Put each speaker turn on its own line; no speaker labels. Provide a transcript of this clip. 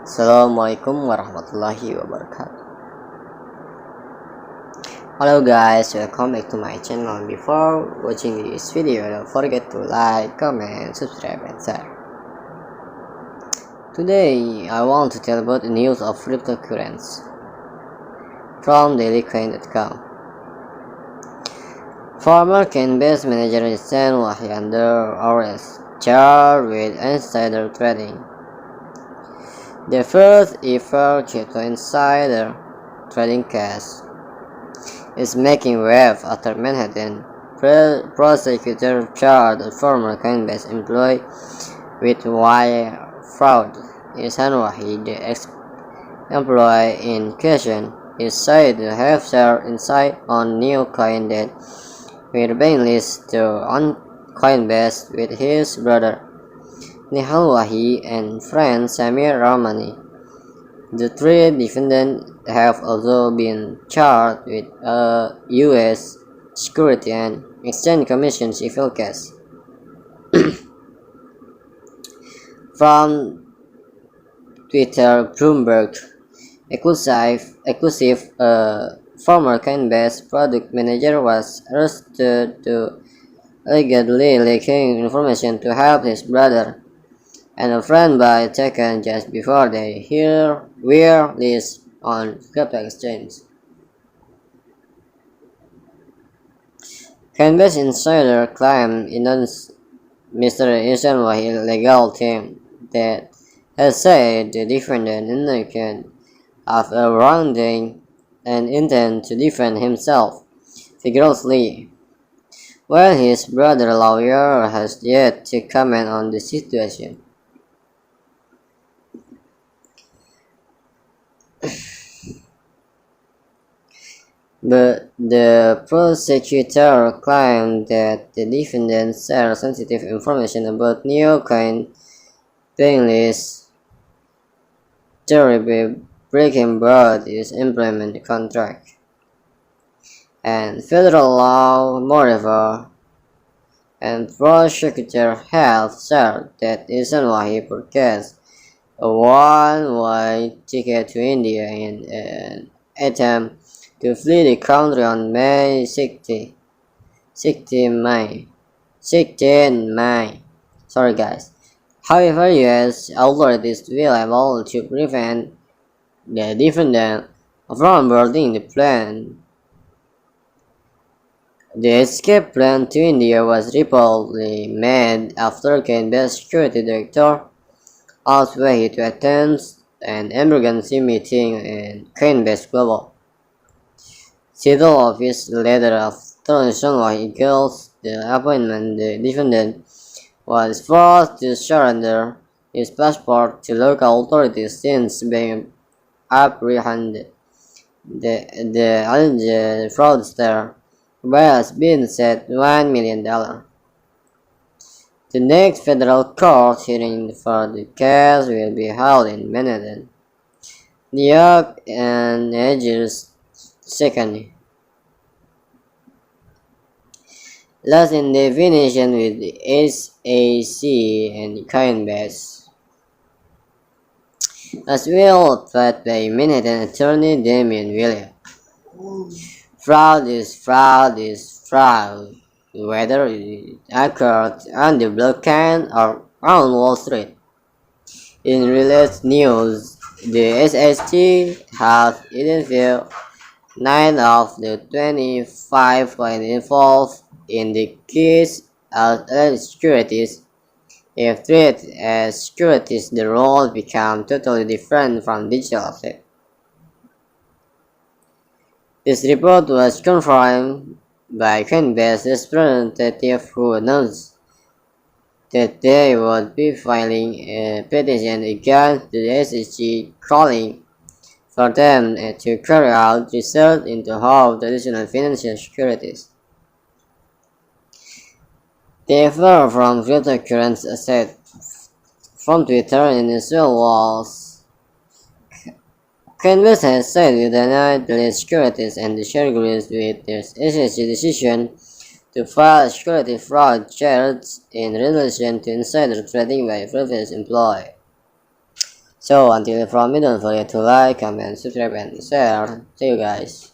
Assalamualaikum warahmatullahi wabarakatuh. Hello guys, welcome back to my channel. Before watching this video, don't forget to like, comment, subscribe and share. Today I want to tell about the news of cryptocurrency from dailycoin.com. Former Coinbase manager Hussein Wahi under arrest, charged with insider trading. The first ever crypto insider trading case is making waves after Manhattan prosecutor charged a former Coinbase employee with wire fraud. Ihsan Wahi, the ex-employee in question, is said to have shared insight on new coin that were being listed on Coinbase with his brother Nihal Wahi and friend Samir Rahmani. The three defendants have also been charged with a U.S. Security and Exchange Commission civil case. From Twitter, Bloomberg, exclusive former Coinbase product manager was arrested to allegedly leaking information to help his brother and a friend by taken just before they were listed on crypto exchange. Coinbase insider claimed announced Mr. Ihsan Wahi's legal team that has said the defendant innocent of a wrongdoing and intend to defend himself vigorously, while his brother lawyer has yet to comment on the situation. But the prosecutor claimed that the defendant shared sensitive information about new coin being listed terribly breaking both his employment contract and federal law. Moreover, and prosecutor have said that Ihsan Wahi purchased a one-way ticket to India in an attempt to flee the country on May 16 May. Sorry guys. However, US authorities will able to prevent the defendant from boarding the plane. The escape plan to India was reportedly made after Coinbase security director asked Wahi to attend an emergency meeting in Coinbase Global. Title of his letter after Ihsan Wahi girls the appointment, the defendant was forced to surrender his passport to local authorities since being apprehended. The alleged fraudster has been set $1 million. The next federal court hearing for the case will be held in Manhattan, New York on August 2nd. Last in definition with the SAC and Coinbase, as well put by Manhattan attorney Damian Willy. Fraud is fraud, whether it occurred on the blockchain or on Wall Street. In related news, the SEC has identified 9 of the 25 points involved in the case as securities. If treated as securities, the role becomes totally different from digital asset. This report was confirmed by Coinbase representative who announced that they would be filing a petition against the SEC calling for them to carry out research into how traditional financial securities differ from cryptocurrency assets. From Twitter, initial was Coinbase has said we denied the securities and disagrees with the SEC decision to file security fraud charges in relation to insider trading by previous employee. So until from me, don't forget to like, comment, subscribe, and share. See you guys.